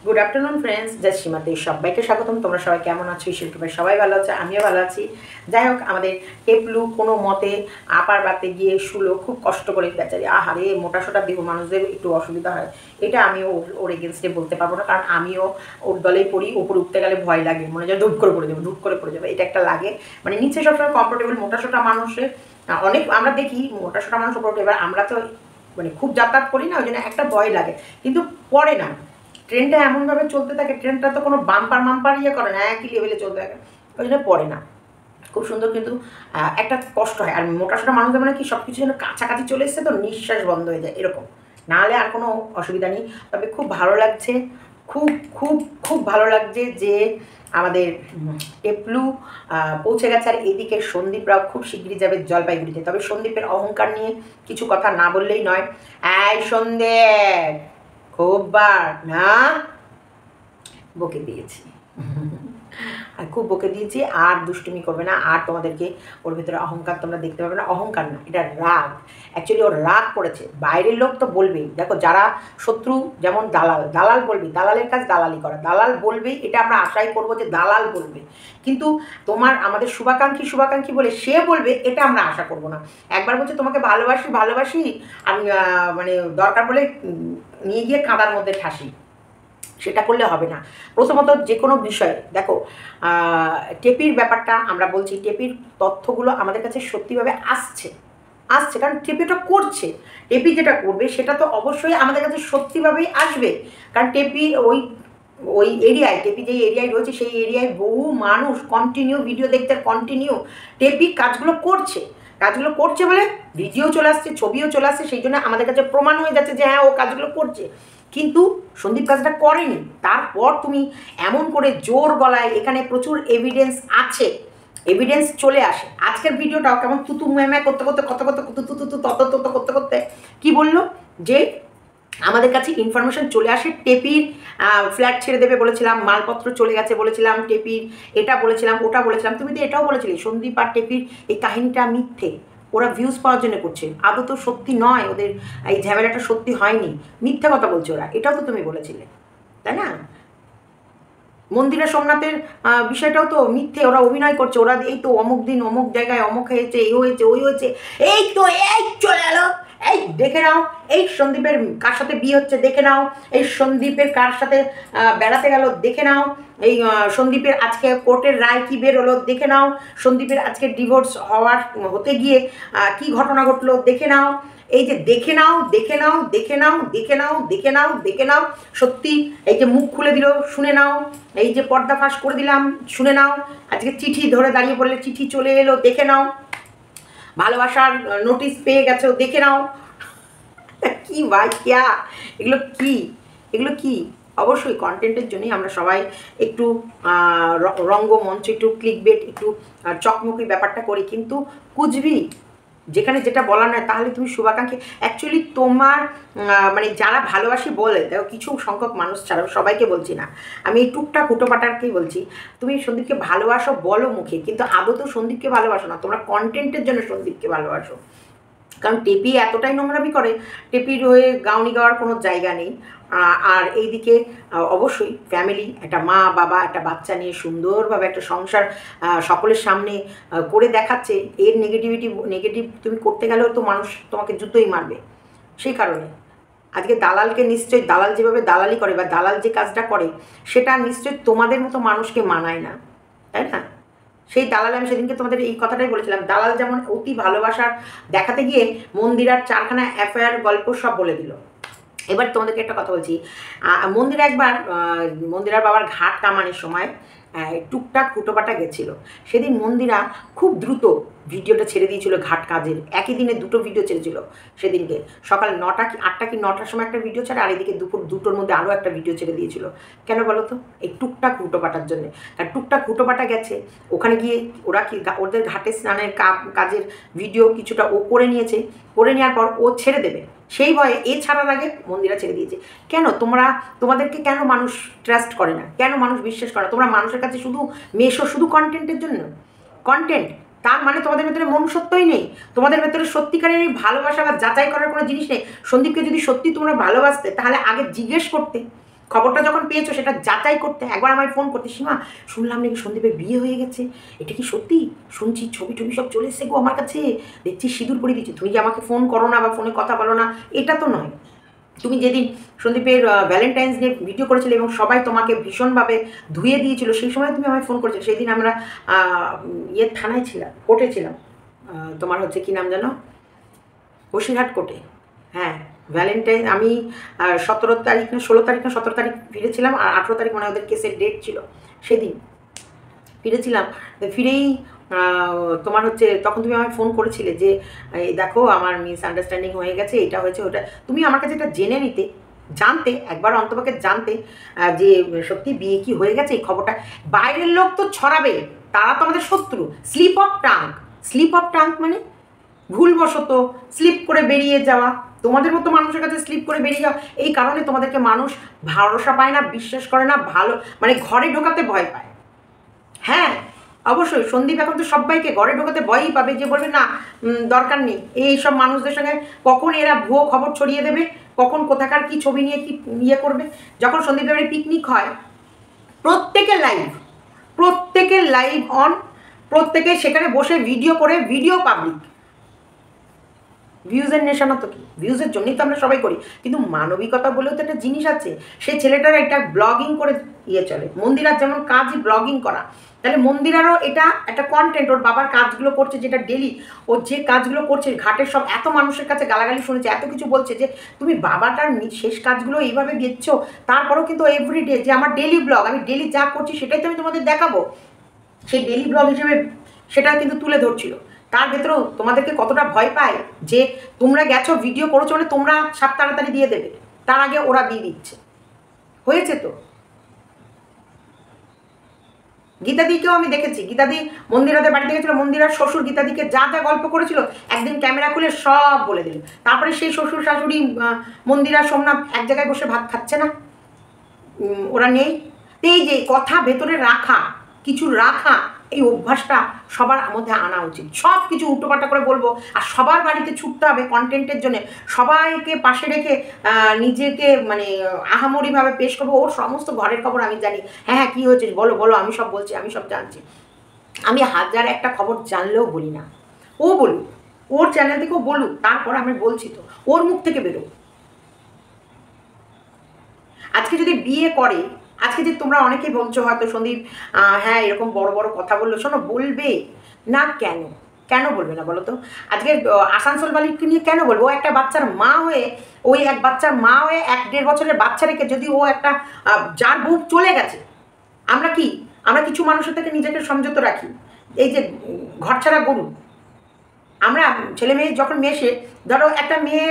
Good afternoon friends, জয় শ্রীমাতে সবাইকে স্বাগতম। তোমরা সবাই কেমন আছো? ঈশ্বর কৃপায় সবাই ভালো আছে, আমিও ভালো আছি। যাই হোক, আমাদের টেপলু কোনো মতে আপার বাতে গিয়ে শুলো, খুব কষ্ট করে বেচারি। আহারে, মোটা সোটা দেহ মানুষদের একটু অসুবিধা হয়, এটা আমিও ওর এগেনস্টে বলতে পারবো না, কারণ আমিও ওর দলেই পড়ি। ওপরে উঠতে গেলে ভয় লাগে, মনে হয় ধূপ করে পড়ে যাবো, ধূপ করে পড়ে যাবে, এটা একটা লাগে। মানে নিচে সবসময় কমফোর্টেবল, মোটা সোটা মানুষের অনেক আমরা দেখি মোটা সোটা মানুষ ওপরে উঠে। এবার আমরা তো মানে খুব যাতায়াত করি না, ওই জন্য একটা ভয় লাগে, কিন্তু পড়ে না। ট্রেনটা এমনভাবে চলতে থাকে, ট্রেনটা তো কোনো বাম্পার মাম্পার ইয়ে করে না, একই লেভেলে চলতে থাকে, ওই জন্য পড়ে না। খুব সুন্দর, কিন্তু একটা কষ্ট হয়। আর মোটাসোটা মানুষদের মানে কি সব কিছু যেন কাছাকাছি চলে এসছে, তো নিঃশ্বাস বন্ধ হয়ে যায় এরকম। নাহলে আর কোনো অসুবিধা নেই। তবে খুব ভালো লাগছে, খুব খুব খুব ভালো লাগছে যে আমাদের টেপলু পৌঁছে গেছে। আর এইদিকে সন্দীপরাও খুব শীঘ্রই যাবে জলপাইগুড়িতে। তবে সন্দীপের অহংকার নিয়ে কিছু কথা না বললেই নয়। এই সন্দীপ, খুব বার না বকে দিয়েছি, আর খুব বকে দিয়েছি। আর দুষ্টুমি করবে না, আর তোমাদেরকে ওর ভেতরে অহংকার তোমরা দেখতে পাবে না। অহংকার না, এটা রাগ। অ্যাকচুয়ালি ওর রাগ পড়েছে। বাইরের লোক তো বলবেই, দেখো যারা শত্রু, যেমন দালাল, দালাল বলবি, দালালের কাজ দালালি করা, দালাল বলবেই, এটা আমরা আশাই করবো যে দালাল বলবে। কিন্তু তোমার আমাদের শুভাকাঙ্ক্ষী বলে সে বলবে, এটা আমরা আশা করবো না। একবার বলছে তোমাকে ভালোবাসি ভালোবাসি, আমি মানে দরকার বলে নিয়ে গিয়ে কাঁদার মধ্যে ঠাসি, সেটা করলে হবে না। প্রথমত যে কোনো বিষয়ে দেখো, টেপির ব্যাপারটা আমরা বলছি, টেপির তথ্যগুলো আমাদের কাছে সত্যিভাবে আসছে, কারণ টেপি ওটা করছে। টেপি যেটা করবে সেটা তো অবশ্যই আমাদের কাছে সত্যিভাবেই আসবে, কারণ টেপি ওই এরিয়ায়, টেপি যেই এরিয়ায় রয়েছে সেই এরিয়ায় বহু মানুষ কন্টিনিউ ভিডিও দেখতে, কন্টিনিউ টেপি কাজগুলো করছে বলে ভিডিও চলে আসছে, ছবিও চলে আসছে, সেই জন্য আমাদের কাছে প্রমাণ হয়ে যাচ্ছে যে হ্যাঁ, ও কাজগুলো করছে। কিন্তু সন্দীপ কাজটা করেনি। তারপর তুমি এমন করে জোর গলায়, এখানে প্রচুর এভিডেন্স আছে, এভিডেন্স চলে আসে। আজকের ভিডিওটাও কেমন তুতু ম্যামা করতে করতে করতে করতে কি বললো, যে আমাদের কাছে ইনফরমেশন চলে আসে টেপির ফ্ল্যাট ছেড়ে দেবে বলেছিলাম, মালপত্র চলে গেছে বলেছিলাম, টেপির এটা বলেছিলাম, ওটা বলেছিলাম। তুমি তো এটাও বলেছিলে সন্দীপ আর টেপির এই কাহিনীটা মিথ্যে, ওরা ভিউজ পাওয়ার জন্য করছে, আদৌ তো সত্যি নয়, ওদের এই ঝামেলাটা সত্যি হয়নি, মিথ্যে কথা বলছে ওরা, এটাও তো তুমি বলেছিলে, তাই না? মন্দিরা সোমনাথের বিষয়টাও তো মিথ্যে, ওরা অভিনয় করছে, ওরা এই তো অমুক দিন অমুক জায়গায় অমুক হয়েছে, এই হয়েছে ওই হয়েছে, এই তো এই চলে এলো, এই দেখে নাও, এই সন্দীপের কার সাথে বিয়ে হচ্ছে দেখে নাও, এই সন্দীপের কার সাথে বেড়াতে গেল দেখে নাও, এই সন্দীপের আজকে কোর্টের রায় কী বেরোলো দেখে নাও, সন্দীপের আজকে ডিভোর্স হতে গিয়ে কি ঘটনা ঘটলো দেখে নাও। এই যে দেখে নাও, সত্যি এই যে মুখ খুলে দিল শুনে নাও, এই যে পর্দা ফাঁস করে দিলাম শুনে নাও, আজকে চিঠি ধরে দাঁড়িয়ে বললে চিঠি চলে এলো দেখে নাও, ভালোবাসার নোটিশ পেয়ে গেছো দেখে নাও। কি ভাই ক্যা, এগুলো কি অবশ্যই কন্টেন্টের জন্যই আমরা সবাই একটু রঙ্গমঞ্চ, একটু ক্লিকবেট, একটু চকমকি ব্যাপারটা করি, কিন্তু কুচবি যেখানে যেটা বলা নয়, তাহলে তুমি শুভাকাঙ্ক্ষী অ্যাকচুয়ালি তোমার মানে যারা ভালোবাসি বলে, দেখো কিছু সংখ্যক মানুষ ছাড়া, সবাইকে বলছি না, আমি এই টুকটাক হুটোপাটারকেই বলছি, তুমি সন্দীপকে ভালোবাসো বলো মুখে, কিন্তু আদৌ তো সন্দীপকে ভালোবাসো না, তোমরা কন্টেন্টের জন্য সন্দীপকে ভালোবাসো। কারণ টেপি এতটাই নোংরামি করে, টেপির হয়ে গাউনি গাওয়ার কোনো জায়গা নেই। আর এইদিকে অবশ্যই ফ্যামিলি, একটা মা বাবা একটা বাচ্চা নিয়ে সুন্দরভাবে একটা সংসার সকলের সামনে করে দেখাচ্ছে, এর নেগেটিভ তুমি করতে গেলেও তো মানুষ তোমাকে জুতোই মারবে। সেই কারণে আজকে দালালকে নিশ্চয়ই, দালাল যেভাবে দালালি করে বা দালাল যে কাজটা করে, সেটা নিশ্চয়ই তোমাদের মতো মানুষকে মানায় না, তাই না? সেই দালাল, আমি সেদিনকে তোমাদের এই কথাটাই বলেছিলাম, দালাল যেমন অতি ভালোবাসার দেখাতে গিয়ে মন্দিরার 4খানা অ্যাফেয়ার গল্প সব বলে দিল। এবার তোমাদেরকে একটা কথা বলছি, মন্দিরা একবার মন্দিরার বাবার ঘাট কামানোর সময় টুকটাক হুটোপাটা গেছিল। সেদিন মন্দিরা খুব দ্রুত ভিডিওটা ছেড়ে দিয়েছিল ঘাট কাজের, একই দিনে 2টো ভিডিও ছেড়েছিল সেদিনকে। সকাল 9টা কি 8টা কি 9টার সময় একটা ভিডিও ছাড়ে, আর এদিকে দুপুর 2টোর মধ্যে আরও একটা ভিডিও ছেড়ে দিয়েছিল। কেন বলো তো? এই টুকটাক হুটোপাটার জন্যে। আর টুকটাক হুটোপাটা গেছে, ওখানে গিয়ে ওরা কি ওদের ঘাটে স্নানের কাজের ভিডিও কিছুটা ও করে নিয়েছে, করে নেওয়ার পর ও ছেড়ে দেবে, সেই ভয়ে এ ছাড়ার আগে মন্দিরা ছেড়ে দিয়েছে। কেন তোমাদেরকে কেন মানুষ ট্রাস্ট করে না, কেন মানুষ বিশ্বাস করে না? তোমরা মানুষের কাছে শুধু মেশো শুধু কন্টেন্টের জন্য, কন্টেন্ট, তার মানে তোমাদের ভেতরে মনুষ্যত্বই নেই, তোমাদের ভেতরে সত্যিকারের ভালোবাসা বা যাচাই করার কোনো জিনিস নেই। সন্দীপকে যদি সত্যি তোমরা ভালোবাসতে, তাহলে আগে জিজ্ঞেস করতে, খবরটা যখন পেয়েছো সেটা যাচাই করতে একবার আমায় ফোন করতে, সীমা শুনলাম নাকি সন্দীপের বিয়ে হয়ে গেছে, এটা কি সত্যি? শুনছি ছবি টবি সব চলে এসছে গো আমার কাছে, দেখছি সিঁদুর পরে দিচ্ছি। তুমি যে আমাকে ফোন করো না বা ফোনে কথা বলো না এটা তো নয়। তুমি যেদিন সন্দীপের ভ্যালেন্টাইন্স ডে ভিডিও করেছিলে এবং সবাই তোমাকে ভীষণভাবে ধুয়ে দিয়েছিল, সেই সময় তুমি আমায় ফোন করেছিলে। সেই দিন আমরা থানায় ছিলাম, কোর্টে ছিলাম, তোমার হচ্ছে কি নাম জানো, বসিরহাট কোর্টে। হ্যাঁ, ভ্যালেন্টাইন আমি 17 তারিখ না 16 তারিখ না 17 তারিখ ফিরেছিলাম, আর 18 তারিখ মানে ওদের কেসের ডেট ছিল, সেদিন ফিরেছিলাম। ফিরেই তোমার হচ্ছে তখন তুমি আমায় ফোন করেছিলে যে দেখো আমার মিসআন্ডারস্ট্যান্ডিং হয়ে গেছে, এটা হয়েছে ওটা। তুমি আমার কাছে এটা জেনে নিতে, জানতে একবার অন্তপক্ষে জানতে যে সত্যি বিয়ে কি হয়ে গেছে এই খবরটা। বাইরের লোক তো ছড়াবে, তারা তো আমাদের শত্রু। স্লিপ অফ টাঙ্ক মানে ভুলবশত স্লিপ করে বেরিয়ে যাওয়া, তোমাদের মতো মানুষের কাছে স্লিপ করে বেরিয়ে যাওয়া। এই কারণে তোমাদেরকে মানুষ ভরসা পায় না, বিশ্বাস করে না, ভালো মানে ঘরে ঢোকাতে ভয় পায়। হ্যাঁ অবশ্যই সন্দীপ এখন তো সবাইকে ঘরে ঢোকাতে ভয়ই পাবে, যে বলবে না দরকার নেই। এইসব মানুষদের সঙ্গে কখন এরা ভুয়ো খবর ছড়িয়ে দেবে, কখন কোথাকার কি ছবি নিয়ে কি ইয়ে করবে। যখন সন্দীপ বাড়ি পিকনিক হয় প্রত্যেকের লাইভ অন, প্রত্যেকে সেখানে বসে ভিডিও করে, ভিডিও পাবলিক। ভিউজের নেশানা তো কি, ভিউজের জন্যই তো আমরা সবাই করি, কিন্তু মানবিকতা বলেও তো একটা জিনিস আছে। সেই ছেলেটার একটা ব্লগিং করে চলে, মন্দিরার যেমন কাজই ব্লগিং করা, তাহলে মন্দিরারও এটা একটা কন্টেন্ট। ওর বাবার কাজগুলো করছে যেটা ডেলি, ও যে কাজগুলো করছে ঘাটের সব এত মানুষের কাছে গালাগালি শুনেছে, এত কিছু বলছে যে তুমি বাবাটার শেষ কাজগুলো এইভাবে দেখছো, তারপরেও কিন্তু এভরিডে যে আমার ডেলি ব্লগ, আমি ডেলি যা করছি সেটাই তো আমি তোমাদের দেখাবো, সেই ডেলি ব্লগ হিসেবে সেটা কিন্তু তুলে ধরছিল। তার ভেতরেও তোমাদেরকে কতটা ভয় পায় যে তোমরা গেছো ভিডিও করেছো মানে তোমরা সাপ তাড়াতাড়ি দিয়ে দেবে, তার আগে ওরা দিয়ে দিচ্ছে। হয়েছে তো গীতাদিকেও আমি দেখেছি, গীতাদি মন্দিরাদের বাড়িতে গেছিলো, মন্দিরার শ্বশুর গীতাদিকে যা যা গল্প করেছিল একদিন ক্যামেরা খুলে সব বলে দিল। তারপরে সেই শ্বশুর শাশুড়ি মন্দিরা সোমনাথ এক জায়গায় বসে ভাত খাচ্ছে না, ওরা নেই। এই যে কথা ভেতরে রাখা, কিছু রাখা, এই অভ্যাসটা সবার মধ্যে আনা উচিত। সব কিছু উল্টোপাল্টা করে বলবো আর সবার বাড়িতে ছুটতে হবে কন্টেন্টের জন্য, সবাইকে পাশে রেখে নিজেকে মানে আহামরিভাবে পেশ করবো। ওর সমস্ত ঘরের খবর আমি জানি, হ্যাঁ কী হয়েছে বলো বলো, আমি সব বলছি, আমি সব জানছি। আমি হাজার একটা খবর জানলেও বলি না, ও বলুক, ওর চ্যানেল থেকেও বলুক, তারপর আমি বলছি তো, ওর মুখ থেকে বেরো। আজকে যদি বিয়ে করে, আজকে যে তোমরা অনেকেই বলছো হয়তো সন্দীপ হ্যাঁ এরকম বড় বড় কথা বললো, শোনো বলবে না কেন, কেন বলবে না বলো তো? আজকে আসানসোল বালিকে নিয়ে কেন বলবো? ও একটা বাচ্চার মা হয়ে, ওই এক বাচ্চার মা হয়ে 1-1.5 বছরের বাচ্চা রেখে যদি ও একটা যার বউ চলে গেছে, আমরা কিছু মানুষের থেকে নিজেকে সংযত রাখি। এই যে ঘর ছাড়া গরু, আমরা ছেলে মেয়ে যখন মেশে, ধরো একটা মেয়ে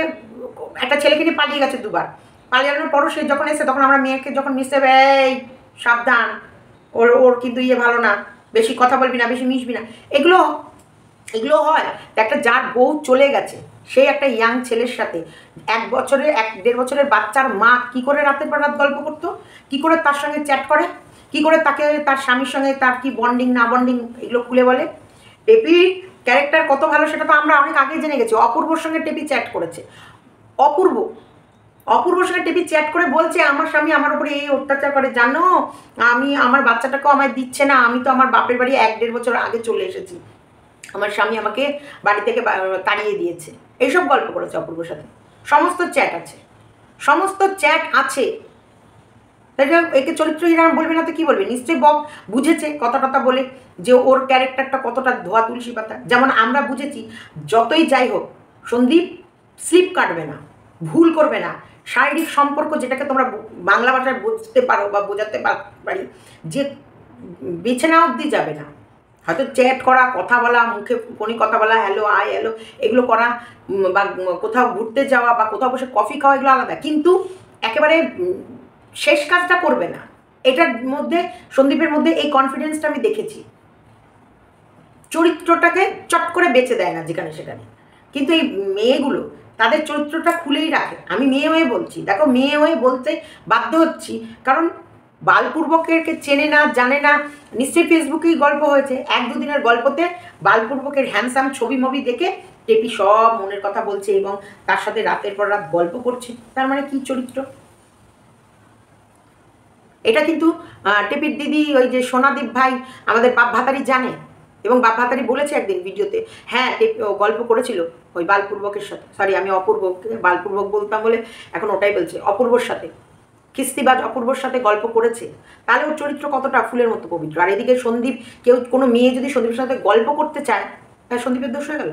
একটা ছেলেকে নিয়ে পালিয়ে গেছে 2বার, পালিয়ানোর পরও সে যখন এসে তখন আমরা মেয়েকে যখন মিশতে এই সাবধান, ওর কিন্তু ইয়ে ভালো না, বেশি কথা বলবি না, বেশি মিশবি না, এগুলো হয়। একটা যার বউ চলে গেছে, সেই একটা ইয়াং ছেলের সাথে 1-1.5 বছরের বাচ্চার মা কি করে রাতের পর রাত গল্প করতো, কি করে তার সঙ্গে চ্যাট করে, কি করে তাকে তার স্বামীর সঙ্গে তার কি বন্ডিং না বন্ডিং এগুলো খুলে বলে। টেপির ক্যারেক্টার কত ভালো সেটা তো আমরা অনেক আগেই জেনে গেছি। অপূর্বর সঙ্গে টেপি চ্যাট করেছে, অপূর্বর সঙ্গে টেপি চ্যাট করে বলছে আমার স্বামী আমার উপরে এই অত্যাচার করে, জানো আমি আমার বাচ্চাটাকেও আমায় দিচ্ছে না, আমি তো আমার বাপের বাড়ি 1-1.5 বছর আগে চলে এসেছি, আমার স্বামী আমাকে বাড়ি থেকে তাড়িয়ে দিয়েছে। এইসব গল্প করেছে অপূর্বর সাথে, সমস্ত চ্যাট আছে। তাই একে চরিত্রহীন বলবে না তো কি বলবে? নিশ্চয়ই বুঝেছে কথা টথা বলে যে ওর ক্যারেক্টারটা কতটা ধোয়া তুলসী পাতা। যেমন আমরা বুঝেছি যতই যাই হোক সন্দীপ স্লিপ কাটবে না, ভুল করবে না। শারীরিক সম্পর্ক যেটাকে তোমরা বাংলা ভাষায় বুঝতে পারো বা বোঝাতে পারি, যে বেছে নেওয়া অবধি যাবে না। হয়তো চ্যাট করা, কথা বলা, মুখে ফোনে কথা বলা, হ্যালো আয় হ্যালো এগুলো করা, বা কোথাও ঘুরতে যাওয়া বা কোথাও বসে কফি খাওয়া, এগুলো আলাদা, কিন্তু একেবারে শেষ কাজটা করবে না। এটার মধ্যে সন্দীপের মধ্যে এই কনফিডেন্সটা আমি দেখেছি। চরিত্রটাকে চট করে বেঁচে দেয় না যেখানে সেখানে, কিন্তু এই মেয়েগুলো তাদের চরিত্রটা খুলেই রাখে। আমি মেয়ে হয়ে বলছি, দেখো মেয়ে হয়ে বলতে বাধ্য হচ্ছি, কারণ বালপূর্বকেরকে চেনে না, জানে না। নিশ্চয়ই ফেসবুকেই গল্প হয়েছে, 1-2 দিনের গল্পতে বালপূর্বকের হ্যান্ডসাম ছবি মবি দেখে টেপি সব মনের কথা বলছে এবং তার সাথে রাতের পর রাত গল্প করছে। তার মানে কি চরিত্র? এটা কিন্তু টেপির দিদি ওই যে সোনাদীপ ভাই আমাদের বাপ ভাতারি জানে, এবং বাপ ভাতারি বলেছে একদিন ভিডিওতে, হ্যাঁ গল্প করেছিল ওই বালপূর্বকের সাথে, সরি আমি অপূর্বকে বালপূর্বক বলতাম বলে এখন ওটাই বলছে, অপূর্বর সাথে, কিস্তিবাজ অপূর্বর সাথে গল্প করেছে। তাহলে ওর চরিত্র কতটা ফুলের মতো পবিত্র। আর এদিকে সন্দীপ, কেউ কোনো মেয়ে যদি সন্দীপের সাথে গল্প করতে চায়, তাহলে সন্দীপের দোষ হয়ে গেল।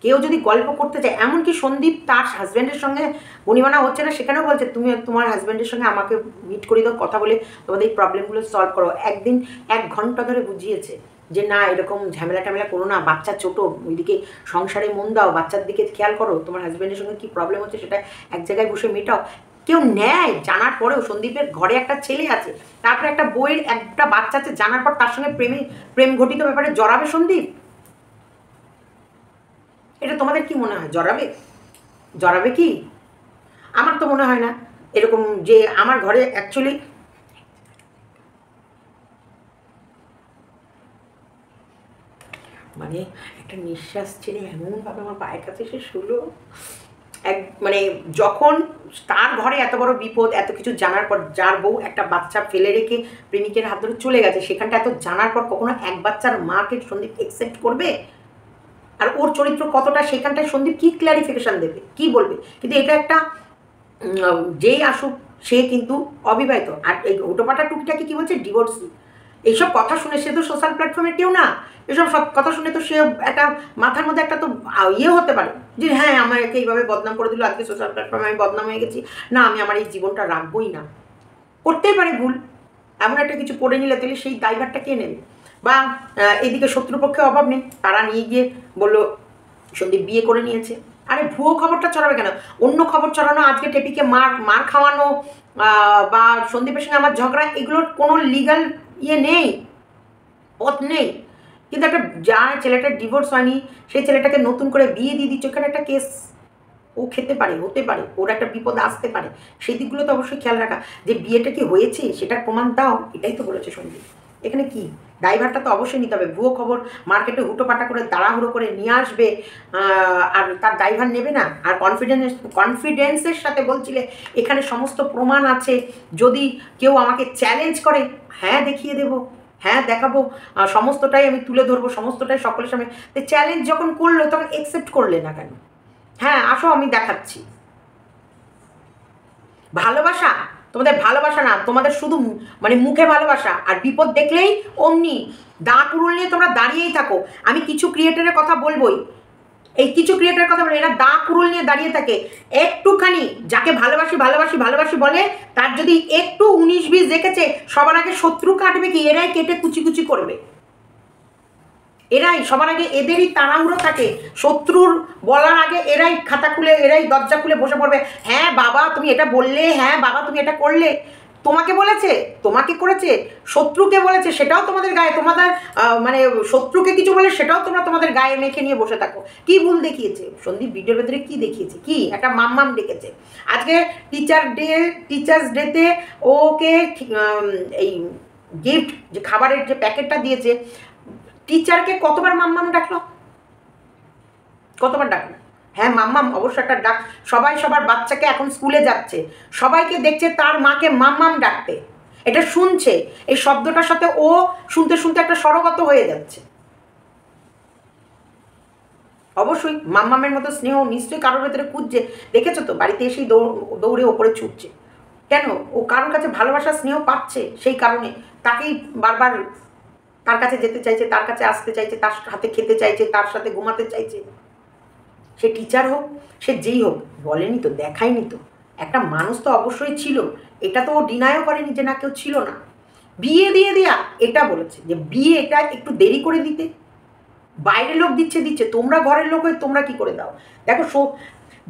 কেউ যদি গল্প করতে চায়, এমনকি সন্দীপ তার হাজব্যান্ডের সঙ্গে বনিমানা হচ্ছে না, সেখানেও বলছে তুমি তোমার হাজব্যান্ডের সঙ্গে আমাকে মিট করে দাও, কথা বলে তোমাদের এই প্রবলেমগুলো সলভ করো। একদিন 1 ঘন্টা ধরে বুঝিয়েছে যে না এরকম ঝামেলা টামেলা করো না, বাচ্চা ছোটো, ওইদিকে সংসারে মন দাও, বাচ্চার দিকে খেয়াল করো, তোমার হাজব্যান্ডের সঙ্গে কী প্রবলেম হচ্ছে সেটা এক জায়গায় বসে মেটাও। কেউ নেয় জানার পরেও, সন্দীপের ঘরে একটা ছেলে আছে, তারপরে একটা বইয়ের একটা বাচ্চা আছে, জানার পর তার সঙ্গে প্রেম ঘটিত ব্যাপারে জড়াবে সন্দীপ? এটা তোমাদের কি মনে হয় জড়াবে? জড়াবে কি? আমার তো মনে হয় না এরকম, যে আমার ঘরে অ্যাকচুয়ালি মানে একটা নিঃশ্বাস ছেড়ে এমনভাবে আমার পায়ের কাছে এসে শুলো, মানে যখন তার ঘরে এত বড় বিপদ, এত কিছু জানার পর, যার বউ একটা বাচ্চা ফেলে রেখে প্রেমিকের হাত ধরে চলে গেছে, সেখানটা এত জানার পর কখনো এক বাচ্চার মাকে সন্দীপ একসেপ্ট করবে? আর ওর চরিত্র কতটা, সেখানটায় সন্দীপ কী ক্ল্যারিফিকেশান দেবে, কি বলবে? কিন্তু এটা একটা, যেই আসুক সে কিন্তু অবিবাহিত, আর এই ওটোপাটা টুকিটাকে কী বলছে, ডিভোর্সি। এইসব কথা শুনে সে তো সোশ্যাল প্ল্যাটফর্মে কেউ না, এসব সব কথা শুনে তো সে একটা মাথার মধ্যে একটা তো ইয়ে হতে পারে যে হ্যাঁ আমাকে এইভাবে বদনাম করে দিল, আজকে সোশ্যাল প্ল্যাটফর্মে আমি বদনাম হয়ে গেছি, না আমি আমার এই জীবনটা রাখবই না। করতেই পারে ভুল, এমন একটা কিছু করে নিলে তাহলে সেই দায়ভারটা কে নেবে? বা এদিকে শত্রুপক্ষে অভাব নেই, তারা নিয়ে গিয়ে বললো সন্দীপ বিয়ে করে নিয়েছে। আরে ভুয়ো খবরটা ছড়াবে কেন? অন্য খবর ছড়ানো, আজকে টেপিকে মার খাওয়ানো, বা সন্দীপের সঙ্গে আমার ঝগড়া, এগুলোর কোনো লিগাল ইয়ে নেই, পথ নেই। কিন্তু একটা যার ছেলেটার ডিভোর্স হয়নি, সেই ছেলেটাকে নতুন করে বিয়ে দিয়ে দিচ্ছে, ওখানে একটা কেস ও খেতে পারে, হতে পারে, ওর একটা বিপদ আসতে পারে, সেই দিকগুলো তো অবশ্যই খেয়াল রাখা। যে বিয়েটা কি হয়েছে সেটার প্রমাণ দাও, এটাই তো বলেছে সন্দীপ। এখানে কি ড্রাইভারটা তো অবশ্যই নিতে হবে। ভুয়ো খবর মার্কেটে হুটোপাটা করে তাড়াহুড়ো করে নিয়ে আসবে, আর তার ড্রাইভার নেবে না। আর কনফিডেন্সের সাথে বলছিলে এখানে সমস্ত প্রমাণ আছে, যদি কেউ আমাকে চ্যালেঞ্জ করে, হ্যাঁ দেখিয়ে দেবো, হ্যাঁ দেখাবো, সমস্তটাই আমি তুলে ধরবো, সমস্তটাই সকলের সামনে। তো চ্যালেঞ্জ যখন করলো তখন অ্যাকসেপ্ট করলে না কেন? হ্যাঁ আসো আমি দেখাচ্ছি। ভালোবাসা তোমাদের ভালোবাসা না, তোমাদের শুধু মানে মুখে ভালোবাসা, আর বিপদ দেখলেই অমনি দাঁত কুড়ুল নিয়ে তোমরা দাঁড়িয়েই থাকো। আমি কিছু ক্রিয়েটারের কথা বলবোই, এই কিছু ক্রিয়েটারের কথা বলবো, এরা দাঁত কুড়ুল নিয়ে দাঁড়িয়ে থাকে। একটুখানি যাকে ভালোবাসি ভালোবাসি ভালোবাসি বলে, তার যদি একটু 19-20 দেখেছে, সবার আগে শত্রু কাটবে কি, এরাই কেটে কুচি কুচি করবে। এরাই সবার আগে, এদেরই তাড়াহুড়ো থাকে, শত্রুর বলার আগে এরাই খাতা খুলে, এরাই দরজা খুলে বসে পড়বে। হ্যাঁ বাবা তুমি এটা বললে, হ্যাঁ বাবা তুমি এটা করলে, তোমাকে বলেছে, তোমাকে করেছে, শত্রুকে বলেছে, সেটাও তোমাদের গায়ে, তোমাদের মানে শত্রুকে কিছু বলে সেটাও তোমরা তোমাদের গায়ে মেখে নিয়ে বসে থাকো। কি ভুল দেখিয়েছে সন্দীপ ভিডিওর ভেতরে, কি দেখিয়েছে? কি একটা মাম্মাম ডেকেছে আজকে টিচার্স ডেতে, ওকে এই গিফট যে খাবারের যে প্যাকেটটা দিয়েছে, টিচারকে কতবার মাম্মাম ডাকলো, কতবার ডাকলো? হ্যাঁ মাম্মাম অবশ্য একটা ডাক, সবাই সবার বাচ্চাকে এখন স্কুলে যাচ্ছে, সবাইকে দেখছে তার মাকে মাম্মাম ডাকতে, এটা শুনছে, এই শব্দটার সাথে ও শুনতে শুনতে একটা স্বরগত হয়ে যাচ্ছে। অবশ্যই মাম্মামের মতো স্নেহ নিশ্চয়ই কারোর ভেতরে খুঁজছে, দেখেছো তো বাড়িতে এসেই দৌড়ে ওপরে ছুটছে কেন? ও কারোর কাছে ভালোবাসা স্নেহ পাচ্ছে, সেই কারণে তাকেই বারবার তার কাছে যেতে চাইছে, তার কাছে আসতে চাইছে, তার হাতে খেতে চাইছে, তার সাথে ঘুমাতে চাইছে। সে টিচার হোক, সে যেই হোক, বলেনি তো, দেখায়নি তো, একটা মানুষ তো অবশ্যই ছিল। এটা তো ও ডিনায়ও করেনি যে না কেউ ছিল না। বিয়ে দিয়ে দেয়া এটা বলেছে যে বিয়ে এটা একটু দেরি করে দিতে, বাইরের লোক দিচ্ছে, তোমরা ঘরের লোক হয়ে তোমরা কি করে দাও? দেখো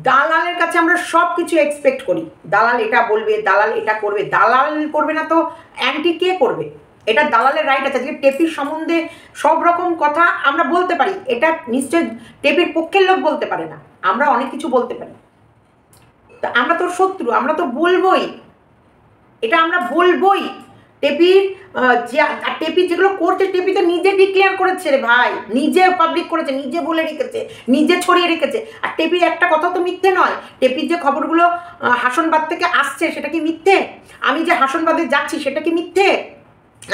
দালালের কাছে আমরা সব কিছু এক্সপেক্ট করি, দালাল এটা বলবে, দালাল এটা করবে, দালাল করবে না তো অ্যান্টি কে করবে? এটা দালালের রাইট আছে। যে টেপির সম্বন্ধে সব রকম কথা আমরা বলতে পারি, এটা নিশ্চয় টেপির পক্ষের লোক বলতে পারে না, আমরা অনেক কিছু বলতে পারি। তা আমরা তোর শত্রু, আমরা তো বলবই, এটা আমরা বলবই টেপির টেপি যেগুলো করছে, টেপি তো নিজে ডিক্লেয়ার করেছে রে ভাই, নিজে পাবলিক করেছে, নিজে বলে রেখেছে, নিজে ছড়িয়ে রেখেছে। আর টেপির একটা কথা তো মিথ্যে নয়। টেপির যে খবরগুলো হাসনবাদ থেকে আসছে সেটা কি মিথ্যে? আমি যে হাসনবাদে যাচ্ছি সেটা কি মিথ্যে?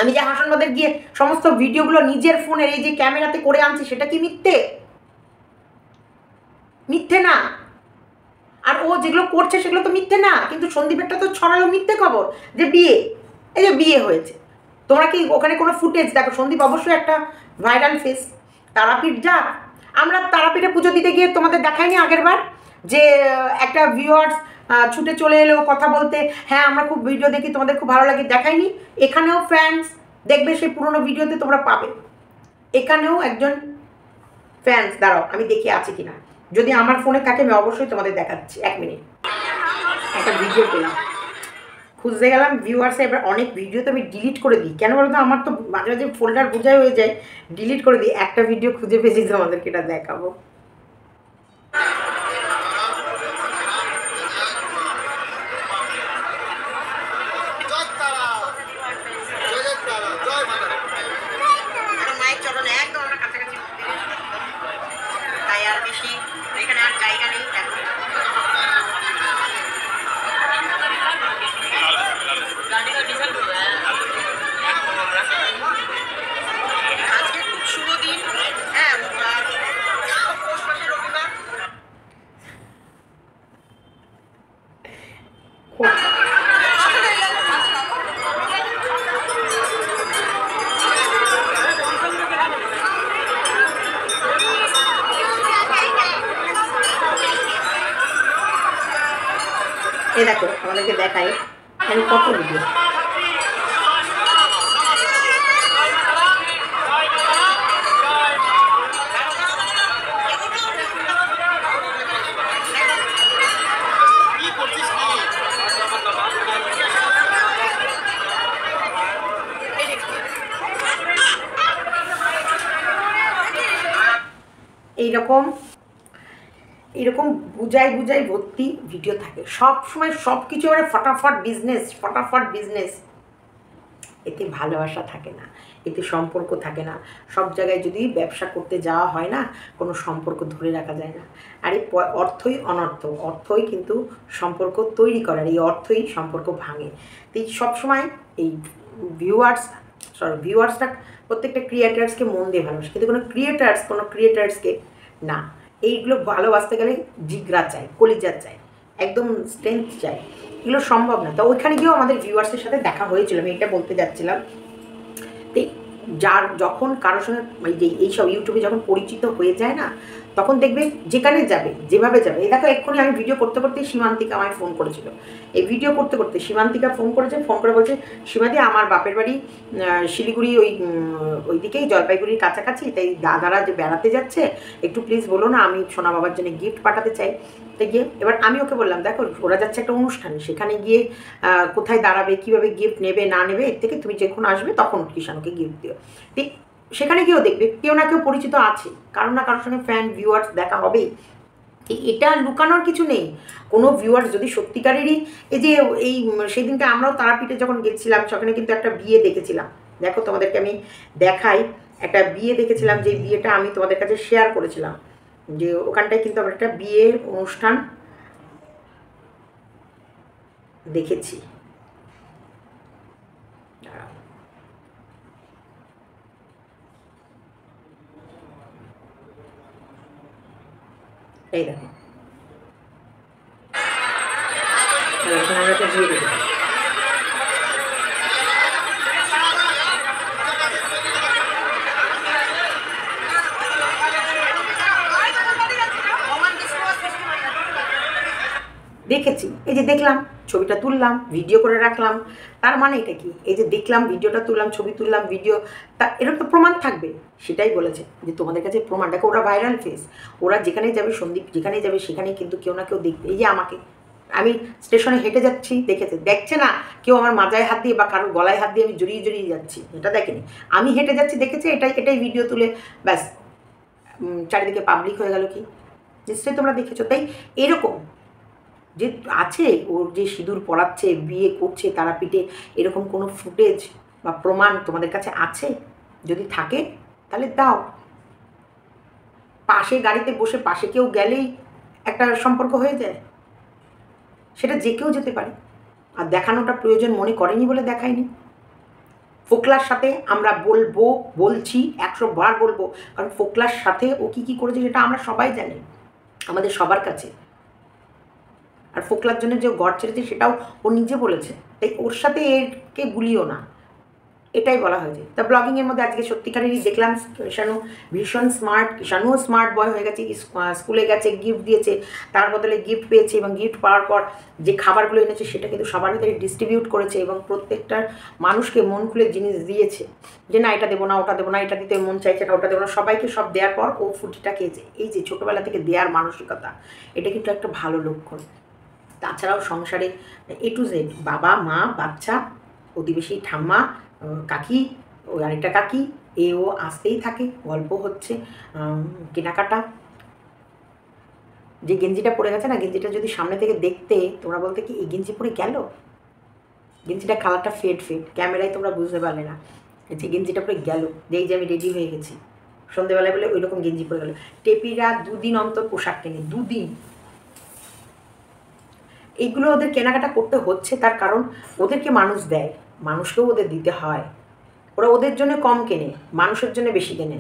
আমি যে হাসনবাদের গিয়ে সমস্ত ভিডিওগুলো নিজের ফোনের এই যে ক্যামেরাতে করে আনছি সেটা কি মিথ্যে? মিথ্যে না। আর ও যেগুলো করছে সেগুলো তো মিথ্যে না, কিন্তু সন্দীপেরটা তো ছড়ালো মিথ্যে খবর যে বিয়ে, এই যে বিয়ে হয়েছে। তোমরা কি ওখানে কোনো ফুটেজ দেখো? সন্দীপ অবশ্যই একটা ভাইরাল ফেস, তারাপীঠ যা। আমরা তারাপীঠে পুজো দিতে গিয়ে তোমাদের দেখাইনি আগের বার যে একটা ভিউয়ার্স ছুটে চলে এলো কথা বলতে, হ্যাঁ আমরা খুব ভিডিও দেখি, তোমাদের খুব ভালো লাগে, দেখাইনি? এখানেও ফ্যান্স দেখবে, সেই পুরোনো ভিডিওতে তোমরা পাবে। এখানেও একজন ফ্যান্স, দাঁড়াও আমি দেখে আছি কিনা, যদি আমার ফোনে থাকে আমি অবশ্যই তোমাদের দেখাচ্ছি। 1 মিনিট, একটা ভিডিও পেলাম, খুঁজতে গেলাম ভিউয়ার্সে। এবার অনেক ভিডিও তো আমি ডিলিট করে দিই, কেন বলতো আমার তো মাঝে মাঝে ফোল্ডার বোঝাই হয়ে যায়, ডিলিট করে দিই। একটা ভিডিও খুঁজে পেয়েছি, তোমাদেরকে এটা দেখাবো। এ দেখো আমাদেরকে দেখাই আমি কত ভিডিও। এইরকম এরকম বুঝাই বুঝাই ভর্তি ভিডিও থাকে সব সময়, সব কিছু মানে ফটাফট বিজনেস, ফটাফট বিজনেস। এতে ভালোবাসা থাকে না, এতে সম্পর্ক থাকে না। সব জায়গায় যদি ব্যবসা করতে যাওয়া হয় না, কোনো সম্পর্ক ধরে রাখা যায় না। আর এই অর্থই অনর্থ, অর্থই কিন্তু সম্পর্ক তৈরি করার, এই অর্থই সম্পর্ক ভাঙে। তো এই সবসময় এই ভিউয়ার্সরা প্রত্যেকটা ক্রিয়েটার্সকে মন দিয়ে ভালোবাসে, কিন্তু কোনো ক্রিয়েটার্সকে না। এইগুলো ভালোবাসতে গেলে জিগরা চাই, কলিজা চাই, একদম স্ট্রেংথ চাই, এগুলো সম্ভব না। তো ওইখানে গিয়েও আমাদের ভিউয়ার্সের সাথে দেখা হয়েছিল, আমি এটা বলতে যাচ্ছিলাম। তো যখন কারোর সঙ্গে এইসব ইউটিউবে যখন পরিচিত হয়ে যায় না, তখন দেখবে যেখানে যাবে, যেভাবে যাবে। এই দেখো এক্ষুনি আমি ভিডিও করতে করতে সীমান্তিকা আমায় ফোন করেছিল, এই ভিডিও করতে করতে সীমান্তিকা ফোন করেছে, ফোন করে বলছে, সীমাদি আমার বাপের বাড়ি শিলিগুড়ি ওই দিকেই, জলপাইগুড়ির কাছাকাছি, তাই দাদারা যে বেড়াতে যাচ্ছে, একটু প্লিজ বলো না, আমি সোনা বাবার জন্য গিফট পাঠাতে চাই। তো গিয়ে এবার আমি ওকে বললাম, দেখো ওরা যাচ্ছে একটা অনুষ্ঠানে, সেখানে গিয়ে কোথায় দাঁড়াবে, কীভাবে গিফট নেবে না নেবে, এর থেকে তুমি যখন আসবে তখন কৃষাণকে গিফট দিও। সেখানে গিয়েও দেখবে কেউ না কেউ পরিচিত আছে, কারো না কারোর সঙ্গে ফ্যান ভিউয়ার্স দেখা হবেই। এটা লুকানোর কিছু নেই। কোনো ভিউয়ার্স যদি সত্যিকারেরই, এই যে সেদিনকে আমরাও তারাপীঠে যখন গেছিলাম, সেখানে কিন্তু একটা বিয়ে দেখেছিলাম। দেখো তোমাদেরকে আমি দেখাই, একটা বিয়ে দেখেছিলাম, যে বিয়েটা আমি তোমাদের কাছে শেয়ার করেছিলাম, যে ওখানটায় কিন্তু আমরা একটা বিয়ের অনুষ্ঠান দেখেছি। এই দেখো দিয়ে দেবো। দেখেছি, এই যে দেখলাম, ছবিটা তুললাম, ভিডিও করে রাখলাম, তার মানে এটা কি? এই যে দেখলাম, ভিডিওটা তুললাম, ছবি তুললাম, ভিডিও, তা এরকম তো প্রমাণ থাকবে। সেটাই বলেছে যে তোমাদের কাছে প্রমাণ। দেখো ওরা ভাইরাল ফেস, ওরা যেখানেই যাবে, সন্দীপ যেখানেই যাবে সেখানেই কিন্তু কেউ না কেউ দেখবে। এই যে আমাকে, আমি স্টেশনে হেঁটে যাচ্ছি, দেখছে না কেউ আমার মাজায় হাত দিয়ে বা কারোর গলায় হাত দিয়ে আমি জড়িয়ে জড়িয়ে যাচ্ছি, এটা দেখেনি। আমি হেঁটে যাচ্ছি দেখেছি, এটাই ভিডিও তুলে ব্যাস চারিদিকে পাবলিক হয়ে গেল। কি নিশ্চয়ই তোমরা দেখেছো। তাই এরকম যে আছে ওর যে সিঁদুর পরাচ্ছে, বিয়ে করছে তারাপীঠে, এরকম কোনো ফুটেজ বা প্রমাণ তোমাদের কাছে আছে? যদি থাকে তাহলে দাও। পাশে গাড়িতে বসে পাশে কেউ গেলেই একটা সম্পর্ক হয়ে যায়, সেটা যে কেউ যেতে পারে। আর দেখানোটা প্রয়োজন মনে করেনি বলে দেখায়নি। ফোকলার সাথে আমরা বলছি, 100 বার বলবো, কারণ ফোকলার সাথে ও কী করেছে সেটা আমরা সবাই জানি, আমাদের সবার কাছে। আর ফোকলার জন্য যে গড় ছেড়েছে সেটাও ও নিজে বলেছে, তাই ওর সাথে এরকে গুলিও না, এটাই বলা হয়েছে। তা ব্লগিংয়ের মধ্যে আজকে সত্যিকারেরই দেখলাম কিষাণু ভীষণ স্মার্ট, কিষাণুও স্মার্ট বয় হয়ে গেছে, স্কুলে গেছে, গিফট দিয়েছে, তার বদলে গিফট পেয়েছে, এবং গিফট পাওয়ার পর যে খাবারগুলো এনেছে সেটা কিন্তু সবার ভিতরে ডিস্ট্রিবিউট করেছে, এবং প্রত্যেকটার মানুষকে মন খুলে জিনিস দিয়েছে, যে না এটা দেবো না, ওটা দেবো না, এটা দিতে মন চাইছে না, ওটা দেবো না, সবাইকে সব দেওয়ার পর ও ফুটিটা খেয়েছে। এই যে ছোটোবেলা থেকে দেওয়ার মানসিকতা, এটা কিন্তু একটা ভালো লক্ষণ। তাছাড়াও সংসারে A to Z, বাবা মা বাচ্চা, প্রতিবেশী ঠাম্মা কাকি, ওই আরেকটা কাকি, ও আসতেই থাকে, গল্প হচ্ছে, কেনাকাটা। যে গেঞ্জিটা পরে গেছে না, গেঞ্জিটা যদি সামনে থেকে দেখতে তোমরা বলতে কি এই গেঞ্জি পরে গেল, গেঞ্জিটা কালারটা ফেড, ক্যামেরায় তোমরা বুঝতে পারলে না যে গেঞ্জিটা পরে গেল, যেই যে আমি রেডি হয়ে গেছি সন্ধেবেলায় বলে ওই রকম গেঞ্জি পরে গেল। টেপিরা 2 দিন অন্তর পোশাক কেনে, 2 দিন। এইগুলো ওদের কেনাকাটা করতে হচ্ছে, তার কারণ ওদেরকে মানুষ দেয়, মানুষকেও ওদের দিতে হয়। ওরা ওদের জন্য কম কেনে, মানুষের জন্য বেশি কেনে,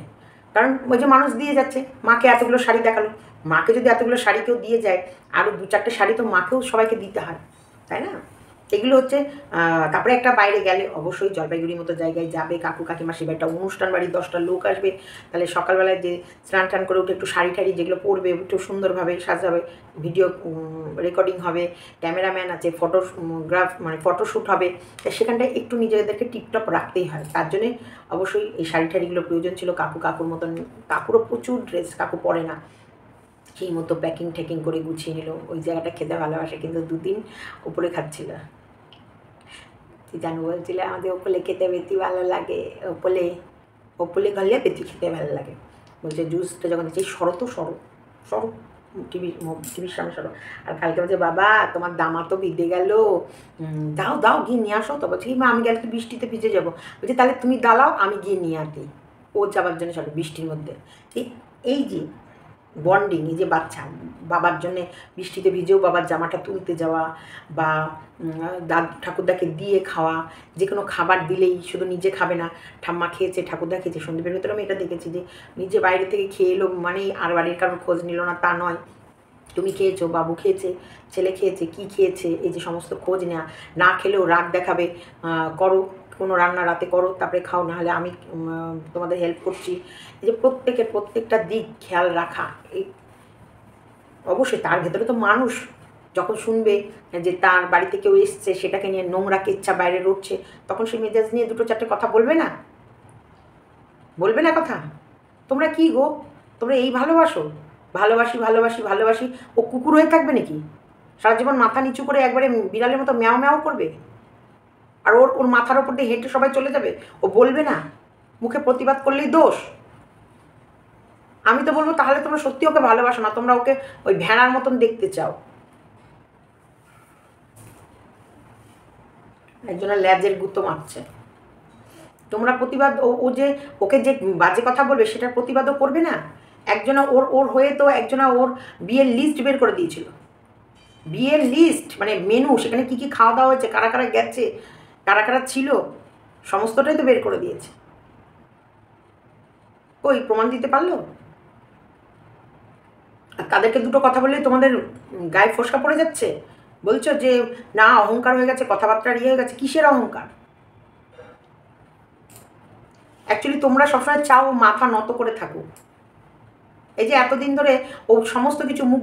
কারণ ওই যে মানুষ দিয়ে যাচ্ছে। মাকে এতগুলো শাড়ি দেখালো, মাকে যদি এতগুলো শাড়ি কেউ দিয়ে যায়, আরও 2-4টে শাড়ি তো মাকেও সবাইকে দিতে হয়, তাই না? এগুলো হচ্ছে। তারপরে একটা বাইরে গেলে অবশ্যই জলপাইগুড়ির মতো জায়গায় যাবে, কাকু কাকিমা সেবা একটা অনুষ্ঠান বাড়ি, 10টা লোক আসবে, তাহলে সকালবেলায় যে স্নান টান করে উঠে একটু শাড়ি টাড়ি যেগুলো পরবে একটু সুন্দরভাবে সাজাবে, ভিডিও রেকর্ডিং হবে, ক্যামেরাম্যান আছে, মানে ফটোশ্যুট হবে, তাই সেখানটায় একটু নিজেদেরকে টিপটপ রাখতেই হয়। তার জন্যে অবশ্যই এই শাড়ি টাড়িগুলো প্রয়োজন ছিল। কাকুর মতন, কাকুরও প্রচুর ড্রেস, কাকু পরে না, সেই মতো প্যাকিং ঠ্যাকিং করে গুছিয়ে নিল। ওই জায়গাটা খেতে ভালোবাসে, কিন্তু 2 দিন উপরে খাচ্ছিল। তুই জানো বলছিলে আমাদের ওপলে খেতে বেশি ভালো লাগে, ওপলে গলে বেশি খেতে ভালো লাগে। বলছে জুসটা যখন দিচ্ছি সরো টিভির সামনে সরো। আর কালকে বলছে বাবা তোমার দামা তো বিদে গেল, দাও গিয়ে নিয়ে আসো। তো বলছে মা আমি গেলে তো বৃষ্টিতে ভিজে যাবো। বলছে তাহলে তুমি দাঁড়াও আমি গিয়ে নিয়ে আসি। ও যাবার জন্য চলো বৃষ্টির মধ্যে। এই যে বন্ডিং, এই যে বাচ্চা বাবার জন্যে বৃষ্টিতে ভিজেও বাবার জামাটা তুলতে যাওয়া, বা ঠাকুরদাকে দিয়ে খাওয়া, যে কোনো খাবার দিলেই শুধু নিজে খাবে না, ঠাম্মা খেয়েছে, ঠাকুরদা খেয়েছে। সন্দীপের ভেতরে আমি এটা দেখেছি যে নিজে বাইরে থেকে খেয়ে এলো মানেই আর বাড়ির কারোর খোঁজ নিল না, তা নয়। তুমি খেয়েছো, বাবু খেয়েছে, ছেলে খেয়েছে, কি খেয়েছে, এই যে সমস্ত খোঁজ নেওয়া। না খেলেও রাগ দেখাবে, করো কোনো রান্না রাতে করো, তারপরে খাও, নাহলে আমি তোমাদের হেল্প করছি। এই যে প্রত্যেকটা দিক খেয়াল রাখা, এই অবশ্যই তার ভেতরে তো মানুষ যখন শুনবে যে তার বাড়িতে কেউ এসছে, সেটাকে নিয়ে নোংরা কেচ্ছা বাইরে উঠছে, তখন সে মেজাজ নিয়ে 2-4টে কথা বলবে না? কথা? তোমরা কি গো, তোমরা এই ভালোবাসি ও কুকুর হয়ে থাকবে নাকি? সারা জীবন মাথা নিচু করে একবারে বিড়ালের মতো ম্যাও ম্যাও করবে, আর ওর মাথার ওপর দিয়ে হেঁটে সবাই চলে যাবে, ও বলবে না? মুখে প্রতিবাদ করলেই দোষ? আমি তো বলবো তাহলে তোমরা সত্যি ওকে ভালোবাসো না, তোমরা ওকে ওই ভেড়ার মতন দেখতে চাও। একজনের ল্যাজের গুঁতো মারছে, তোমরা প্রতিবাদ, ও যে ওকে যে বাজে কথা বলবে সেটার প্রতিবাদও করবে না? একজনা ওর হয়ে তো একজনা ওর বিয়ের লিস্ট বের করে দিয়েছিল, বিয়ের লিস্ট মানে মেনু, সেখানে কী কী খাওয়া দাওয়া হয়েছে, কারা কারা গেছে, কারা কারা ছিল, সমস্তটাই তো বের করে দিয়েছে। কই প্রমাণ দিতে পারলো? আর তাদেরকে দুটো কথা বললেই তোমাদের গায়ে ফোসকা পড়ে যাচ্ছে, বলছো যে না অহংকার হয়ে গেছে, কথাবার্তা হয়ে গেছে। কিসের অহংকার? অ্যাকচুয়ালি তোমরা সবসময় চাও মাথা নত করে থাকুক। এই যে এতদিন ধরে ও সমস্ত কিছু মুখ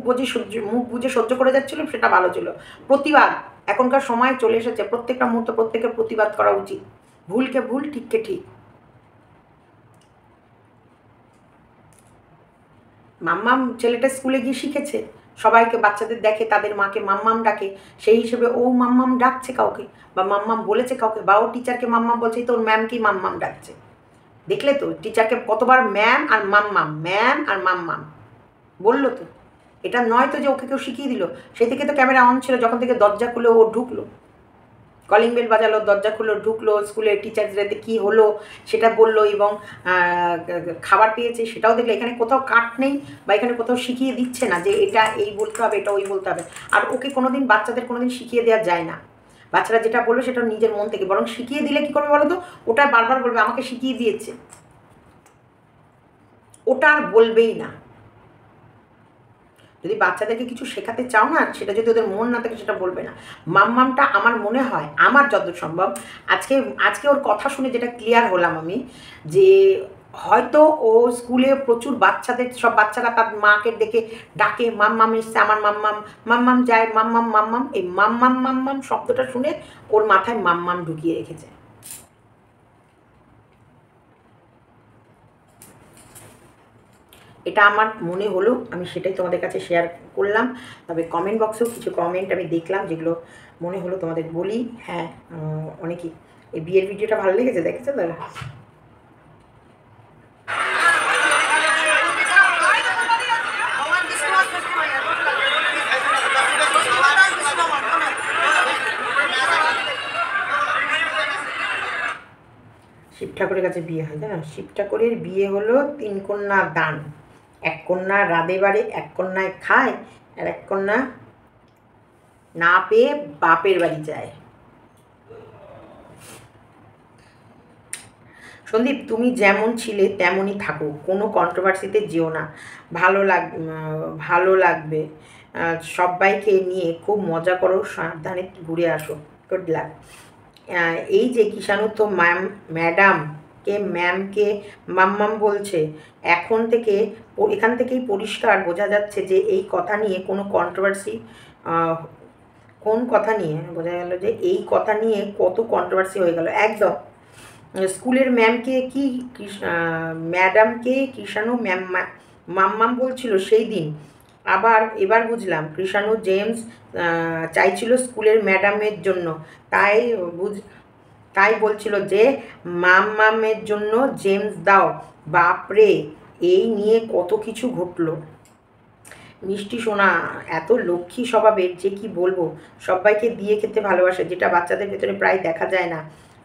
বুঝে সহ্য করে যাচ্ছিল, সেটা ভালো ছিল। প্রতিবাদ এখনকার সময় চলে এসেছে, প্রত্যেকটা মুহূর্ত প্রত্যেকের প্রতিবাদ করা উচিত, ভুলকে ভুল, ঠিককে ঠিক। মাম্মাম ছেলেটা স্কুলে গিয়ে শিখেছে, সবাইকে বাচ্চাদের দেখে তাদের মাকে মাম্মাম ডাকে, সেই হিসেবে ও মাম্মাম ডাকছে কাউকে, বা মাম্মাম বলেছে কাউকে, বা ও টিচারকে মাম্মাম বলছে, তোর ম্যামকেই মাম্মাম ডাকছে। দেখলে তো টিচারকে কতবার ম্যাম আর মাম্মাম বললো তো। এটা নয় তো যে ওকে কেউ শিখিয়ে দিল, সেই থেকে তো ক্যামেরা অন ছিল, যখন থেকে দরজা খুলে ও ঢুকলো, কলিং বেল বাজালো, দরজা খুলে ঢুকলো, স্কুলের টিচার্সরাতে কী হলো সেটা বললো, এবং খাবার পেয়েছে সেটাও দেখলো। এখানে কোথাও কাট নেই বা এখানে কোথাও শিখিয়ে দিচ্ছে না যে এটা এই বলতে হবে, এটা ওই বলতে হবে। আর ওকে কোনোদিন বাচ্চাদের কোনোদিন শিখিয়ে দেওয়া যায় না। বাচ্চারা যেটা বলবে সেটা নিজের মন থেকে, বরং শিখিয়ে দিলে কী করবে বলো তো, ওটা বারবার বলবে আমাকে শিখিয়ে দিয়েছে, ওটা আর বলবেই না। যদি বাচ্চাদেরকে কিছু শেখাতে চাও না, সেটা যদি ওদের মন না থাকে সেটা বলবে না। মাম্মামটা আমার মনে হয়, আমার যতদূর সম্ভব, আজকে ওর কথা শুনে যেটা ক্লিয়ার হলাম আমি, যে হয়তো ও স্কুলে প্রচুর বাচ্চাদের, সব বাচ্চারা তার মাকে ডেকে ডাকে, মাম্মাম এসছে আমার মাম্মাম, মাম্মাম যায়, মাম্মাম মাম্মাম, এই মাম্মাম মাম্মাম শব্দটা শুনে ওর মাথায় মাম্মাম ঢুকিয়ে রেখেছে। এটা আমার মনে হলো, আমি সেটাই তোমাদের কাছে শেয়ার করলাম। তবে কমেন্ট বক্সেও কিছু কমেন্ট আমি দেখলাম যেগুলো মনে হলো তোমাদের বলি। হ্যাঁ, অনেকেই এই বিয়ের ভিডিওটা ভালো লেগেছে, দেখেছো তো? শিব ঠাকুরের কাছে বিয়ে হয়, জানো? শিব ঠাকুরের বিয়ে হলো 3 কন্যা দান। 1 কন্যা রাধে বাড়ে, 1 কন্যায় খায়, আর 1 কন্যা না পেয়ে বাপের বাড়ি যায়। সন্দীপ, তুমি যেমন ছিলে তেমনই থাকো, কোনো কন্ট্রোভার্সিতে যেও না। ভালো লাগবে। সবাইকে নিয়ে খুব মজা করো, সাবধানে ঘুরে আসো। Good luck. এই যে কিষাণু তো ম্যামকে মাম্মাম বলছে, এখান থেকেই পরিষ্কার বোঝা যাচ্ছে যে এই কথা নিয়ে কোনো কন্ট্রোভার্সি, কোন কথা নিয়ে বোঝা গেল যে এই কথা নিয়ে কত কন্ট্রোভার্সি হয়ে গেল। একদম স্কুলের ম্যামকে কি ম্যাডামকে কৃষাণু মাম্মাম বলছিল সেই দিন, আবার এবার বুঝলাম কৃষাণু জেমস চাইছিল স্কুলের ম্যাডামের জন্য, তাই বলছিল যে মাম্মামের জন্য জেমস দাও। বাপরে, এই নিয়ে কত কিছু ঘটলো। মিষ্টি সোনা এত লক্ষ্মী স্বভাবের যে কি বলবো, সবাইকে দিয়ে খেতে ভালোবাসে, যেটা বাচ্চাদের ভেতরে প্রায় দেখা যায় না।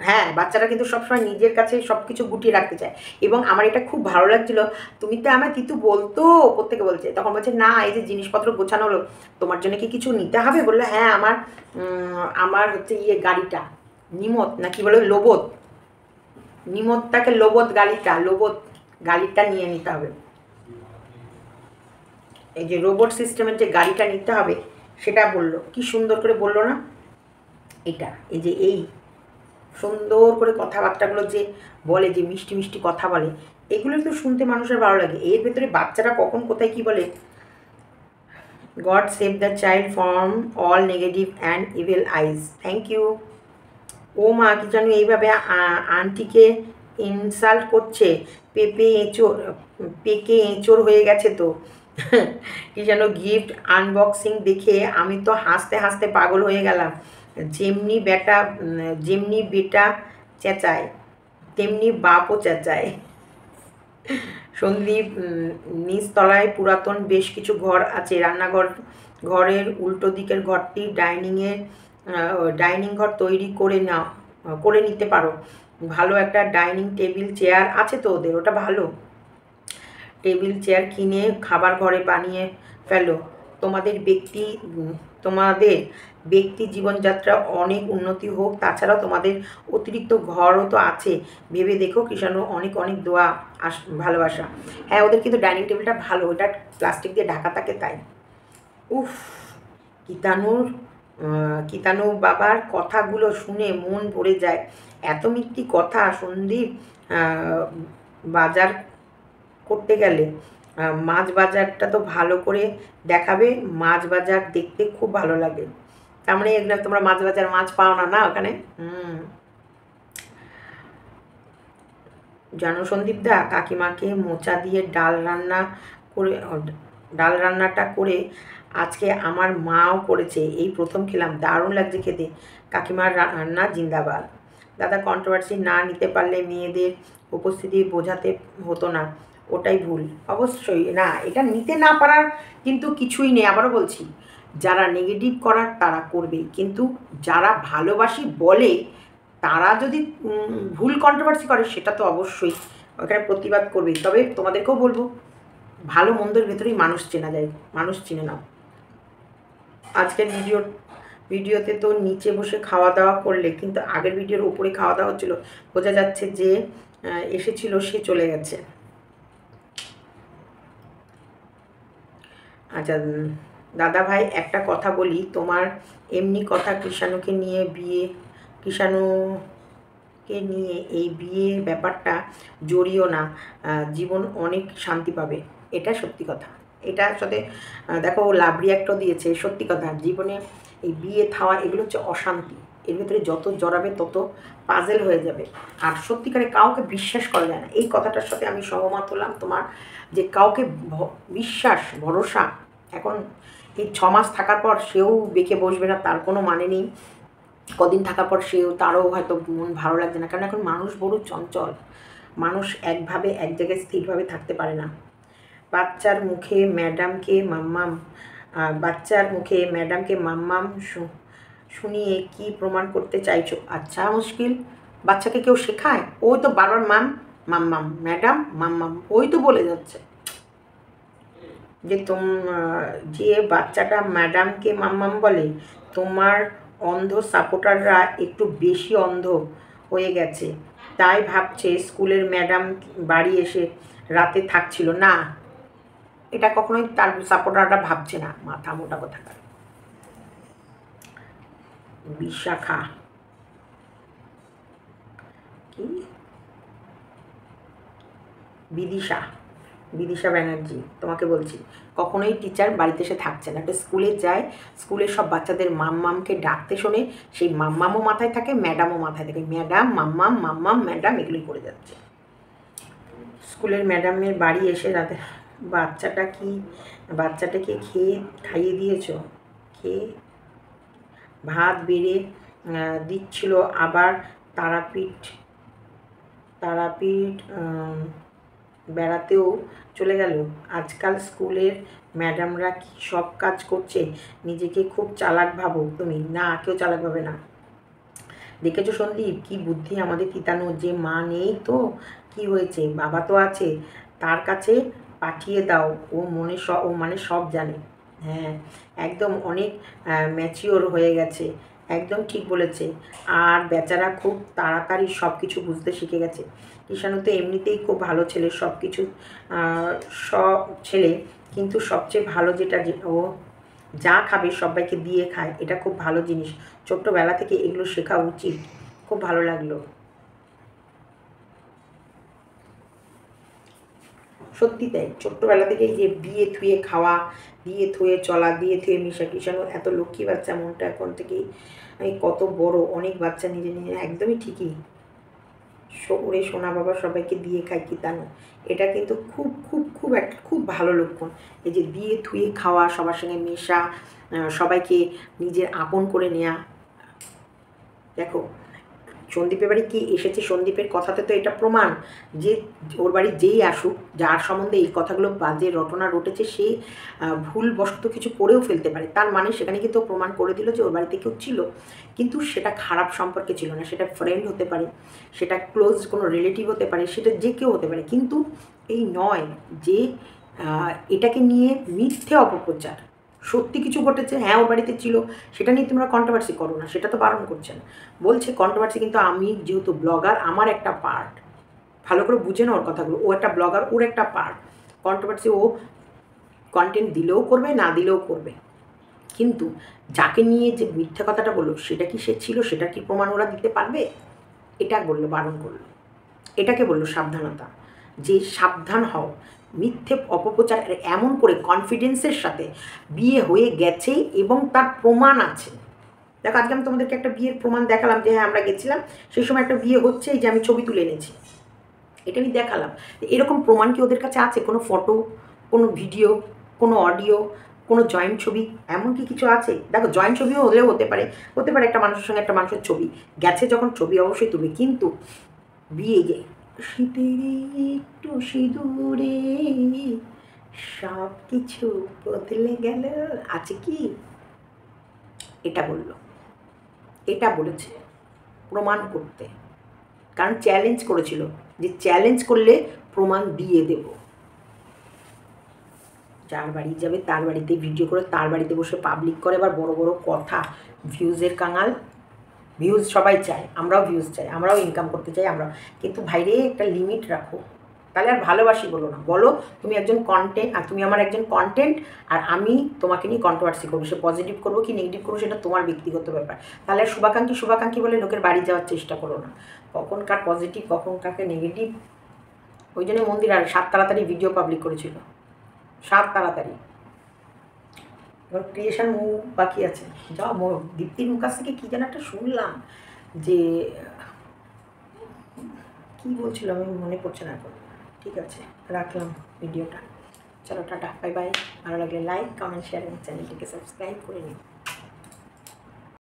হ্যাঁ, বাচ্চারা কিন্তু সবসময় নিজের কাছে সব কিছু গুটিয়ে রাখতে চায়। এবং আমার এটা খুব ভালো লাগছিল, তুমি তো আমায় তিতু বলতো, প্রত্যেকে বলছে, তখন বলছে না এই যে জিনিসপত্র গোছানো হলো, তোমার জন্য কি কিছু নিতে হবে? বললো হ্যাঁ, আমার হচ্ছে গাড়িটা নিমত না কি বলে, লোবত, নিমতটাকে লোবত গাড়িটা নিয়ে নিতে হবে। এই যে রোবট সিস্টেমের যে গাড়িটা নিতে হবে সেটা বললো, কি সুন্দর করে বললো না? এটা এই যে এই সুন্দর করে কথাবার্তাগুলো যে বলে, যে মিষ্টি মিষ্টি কথা বলে, এগুলো তো শুনতে মানুষের ভালো লাগে। এর ভেতরে বাচ্চারা কখন কোথায় কি বলে। God save the child from all negative and evil eyes. Thank you. ও মা, কি জানি এইভাবে আন্টিকে ইনসাল্ট করছে, পেকে এঁচোড় হয়ে গেছে তো। কি যেন গিফট আনবক্সিং দেখে আমি তো হাসতে হাসতে পাগল হয়ে গেলাম। যেমনি বেটা চেঁচায় তেমনি বাপও চেঁচায়। সন্দীপ, নিচতলায় পুরাতন বেশ কিছু ঘর আছে, ঘরের উল্টো দিকের ঘরটি ডাইনিং ঘর তৈরি করে নিতে পারো। ভালো একটা ডাইনিং টেবিল চেয়ার আছে তো ওদের, ওটা ভালো। টেবিল চেয়ার কিনে খাবার ঘরে বানিয়ে ফেলো। তোমাদের ব্যক্তি জীবনযাত্রা অনেক উন্নতি হোক। তাছাড়াও তোমাদের অতিরিক্ত ঘরও তো আছে, ভেবে দেখো। কৃষাণু অনেক অনেক দোয়া, ভালোবাসা। হ্যাঁ, ওদের কিন্তু ডাইনিং টেবিলটা ভালো, ওটা প্লাস্টিক দিয়ে ঢাকা থাকে তাই। উফ, কিতানু বাবার কথাগুলো শুনে মন ভরে যায়। এত মিথ্যি কথা। সন্দীপ, বাজার করতে গেলে মাছ বাজারটা তো ভালো করে দেখাবে। মাছ বাজার দেখতে খুব ভালো লাগে। তার মানে এগুলো তোমরা মাছ বাজার মাছ পাও না, না ওখানে? জানো সন্দীপদা, কাকিমাকে মোচা দিয়ে ডাল রান্নাটা করে আজকে আমার মাও করেছে, এই প্রথম খেলাম, দারুণ লাগছে খেতে। কাকিমার রান্না জিন্দাবাদ। দাদা, কন্ট্রোভার্সি না নিতে পারলে মেয়েদের উপস্থিতি বোঝাতে হতো না, ওটাই ভুল। অবশ্যই না, এটা নিতে না পারার কিন্তু কিছুই নেই। আবারও বলছি, যারা নেগেটিভ করার তারা করবেই, কিন্তু যারা ভালোবাসি বলে তারা যদি ভুল কন্ট্রোভার্সি করে সেটা তো অবশ্যই ওখানে প্রতিবাদ করবেই। তবে তোমাদেরকেও বলবো, ভালো মন্দের ভেতরেই মানুষ চেনা যায়, মানুষ চিনে নাও। আজকের ভিডিওতে তো নিচে বসে খাওয়া দাওয়া করলে, কিন্তু আগের ভিডিওর উপরে খাওয়া দাওয়া হচ্ছিলো, বোঝা যাচ্ছে যে এসেছিল সে চলে গেছে। আচ্ছা দাদা ভাই, একটা কথা বলি, তোমার এমনি কথা কৃষাণুকে নিয়ে এই বিয়ে ব্যাপারটা জড়িও না, জীবন অনেক শান্তি পাবে। এটা সত্যি কথা। এটার সাথে দেখো লাভ রিয়াক্টও দিয়েছে, সত্যি কথা। জীবনে এই বিয়ে থাওয়া এগুলো হচ্ছে অশান্তি, এর ভিতরে যত জড়াবে তত পাজেল হয়ে যাবে। আর সত্যিকারে কাউকে বিশ্বাস করা যায় না, এই কথাটার সাথে আমি সহমত হলাম তোমার, যে কাউকে বিশ্বাস ভরসা এখন এই 6 মাস থাকার পর সেও বেঁকে বসবে না তার কোনো মানে নেই। কদিন থাকার পর তারও হয়তো মন ভালো লাগছে না, কারণ এখন মানুষ বড় চঞ্চল, মানুষ একভাবে এক জায়গায় স্থিরভাবে থাকতে পারে না। বাচ্চার মুখে ম্যাডামকে মাম্মাম শুনিয়ে কি প্রমাণ করতে চাইছো? আচ্ছা মুশকিল, বাচ্চাকে কেউ শেখায়? ওই তো বারবার মাম্মাম ম্যাডাম মাম্মাম ওই তো বলে যাচ্ছে। যে বাচ্চাটা ম্যাডামকে মাম্মাম বলে, তোমার অন্ধ সাপোর্টাররা একটু বেশি অন্ধ হয়ে গেছে, তাই ভাবছে স্কুলের ম্যাডাম বাড়ি এসে রাতে থাকছিল না। এটা কখনোই তার সাপোর্টাররা ভাবছে না, মাথা মোটা কথাকার। বিশাখা কি বিদিশা ব্যানার্জি, তোমাকে বলছি, কখনোই টিচার বাড়িতে এসে থাকছে না। একটা স্কুলে যায়, স্কুলের সব বাচ্চাদের মাম্মামকে ডাকতে শোনে, সেই মাম্মামও মাথায় থাকে, ম্যাডামও মাথায় থাকে, ম্যাডাম মাম্মাম মাম্মাম ম্যাডাম এগুলোই করে যাচ্ছে। স্কুলের ম্যাডামের বাড়ি এসে রাতে বাচ্চাটাকে খাইয়ে দিয়েছ? খেয়ে ভাত বেড়ে দিচ্ছিল, আবার তারাপীঠ বেড়াতেও চলে গেল। আজকাল স্কুলের ম্যাডামরা কি সব কাজ করছে? নিজেকে খুব চালাক ভাবো তুমি? না, কেউ চালাক ভাবে না। দেখেছো সন্দীপ, কি বুদ্ধি আমাদের তিতানো, যে মা নেই তো কি হয়েছে, বাবা তো আছে, তার কাছে পাঠিয়ে দাও, ও মানে সব জানে। হ্যাঁ একদম, অনেক ম্যাচিওর হয়ে গেছে, একদম ঠিক বলেছে। আর বেচারা খুব তাড়াতাড়ি সব কিছু বুঝতে শিখে গেছে। কৃষাণু তো এমনিতেই খুব ভালো ছেলে, সব কিছু সব ছেলে, কিন্তু সবচেয়ে ভালো যেটা ও যা খাবে সবাইকে দিয়ে খায়, এটা খুব ভালো জিনিস। ছোট্টবেলা থেকে এগুলো শেখা উচিত। খুব ভালো লাগলো, সত্যি তাই। ছোট্টবেলা থেকেই যে বিয়ে থুয়ে খাওয়া, বিয়ে থুয়ে চলা, বিয়ে থুয়ে মিশা। কৃষাণু এত লক্ষ্মী বাচ্চা, মনটা এখন থেকেই কত বড়, অনেক বাচ্চা নিজে নিজে, একদমই ঠিকই। ওরে সোনা বাবা সবাইকে দিয়ে খায় কিতানো, এটা কিন্তু খুব খুব খুব একটা খুব ভালো লক্ষণ। এই যে বিয়ে থুয়ে খাওয়া, সবার সঙ্গে মেশা, সবাইকে নিজের আপন করে নেওয়া। দেখো সন্দীপের বাড়ি কি এসেছে, সন্দীপের কথাতে তো এটা প্রমাণ যে ওর বাড়ি যেই আসুক, যার সম্বন্ধে এই কথাগুলো বাজে রটনা রটেছে, সে ভুলবশত কিছু করেও ফেলতে পারে। তার মানে সেখানে কিন্তু প্রমাণ করে দিল যে ওর বাড়িতে কেউ ছিল, কিন্তু সেটা খারাপ সম্পর্কে ছিল না, সেটা ফ্রেন্ড হতে পারে, সেটা ক্লোজ কোনো রিলেটিভ হতে পারে, সেটা যে কেউ হতে পারে। কিন্তু এই নয় যে এটাকে নিয়ে মিথ্যে অপপ্রচার। সত্যি কিছু ঘটেছে, হ্যাঁ ওর বাড়িতে ছিল, সেটা নিয়ে তোমরা কন্ট্রোভার্সি করো না, সেটা তো বারণ করছে না। বলছে কন্ট্রোভার্সি, কিন্তু আমি যেহেতু ব্লগার, আমার একটা পার্ট, ভালো করে বুঝে না ওর কথাগুলো, ও একটা ব্লগার, ওর একটা পার্ট। কন্ট্রোভার্সি ও কন্টেন্ট দিলেও করবে, না দিলেও করবে, কিন্তু যাকে নিয়ে যে মিথ্যা কথাটা বললো সেটা কি সে ছিল, সেটা কি প্রমাণ ওরা দিতে পারবে? এটা বললো, বারণ করলো। এটাকে বললো সাবধানতা, যে সাবধান হও, মিথ্যে অপপ্রচার এমন করে কনফিডেন্সের সাথে বিয়ে হয়ে গেছে এবং তার প্রমাণ আছে। দেখো আজকে আমি তোমাদেরকে একটা বিয়ের প্রমাণ দেখালাম যে হ্যাঁ আমরা গেছিলাম, সেই সময় একটা বিয়ে হচ্ছে, এই যে আমি ছবি তুলে এনেছি, এটা আমি দেখালাম। এরকম প্রমাণ কি ওদের কাছে আছে? কোনো ফটো, কোনো ভিডিও, কোনো অডিও, কোনো জয়েন্ট ছবি, এমন কি কিছু আছে? দেখো জয়েন্ট ছবিও হলেও হতে পারে একটা মানুষের সঙ্গে একটা মানুষের ছবি গেছে, যখন ছবি অবশ্যই তুলবে, কিন্তু বিয়ে শীতের একটু সিঁদুরে সব কিছু বদলে গেল, আছে কি? এটা বলল, এটা বলেছে প্রমাণ করতে, কারণ চ্যালেঞ্জ করেছিল যে চ্যালেঞ্জ করলে প্রমাণ দিয়ে দেব। যার বাড়ি যাবে তার বাড়িতে ভিডিও করে তার বাড়িতে বসে পাবলিক করে, আবার বড় বড় কথা, ভিউজের কাঙাল। ভিউজ সবাই চায়, আমরাও ভিউজ চাই, আমরাও ইনকাম করতে চাই, আমরাও। কিন্তু ভাইরে একটা লিমিট রাখো, তাহলে আর ভালোবাসি বলো না, বলো তুমি একজন কন্টেন্ট, আর তুমি আমার একজন কন্টেন্ট, আর আমি তোমাকে নিয়ে কন্ট্রোভার্সি করবো, সে পজিটিভ করবো কি নেগেটিভ করবো সেটা তোমার ব্যক্তিগত ব্যাপার। তাহলে আর শুভাকাঙ্ক্ষী বলে লোকের বাড়ি যাওয়ার চেষ্টা করো না, কখন কার পজিটিভ কখন কাকে নেগেটিভ। ওই জন্য মন্দির আর 7 তাড়াতাড়ি ভিডিও পাবলিক করেছিল, 7 তাড়াতাড়ি। এবার ক্রিয়েশন মুভ বাকি আছে, যাও দীপ্তির মুখ কাছ থেকে কী যেন একটা শুনলাম, যে কী বলছিল আমি মনে পড়ছে না এখন। ঠিক আছে, রাখলাম ভিডিওটা, চলো টাটা, বাই বাই। ভালো লাগলে লাইক কমেন্ট শেয়ার এবং চ্যানেলটিকে সাবস্ক্রাইব করে নিন।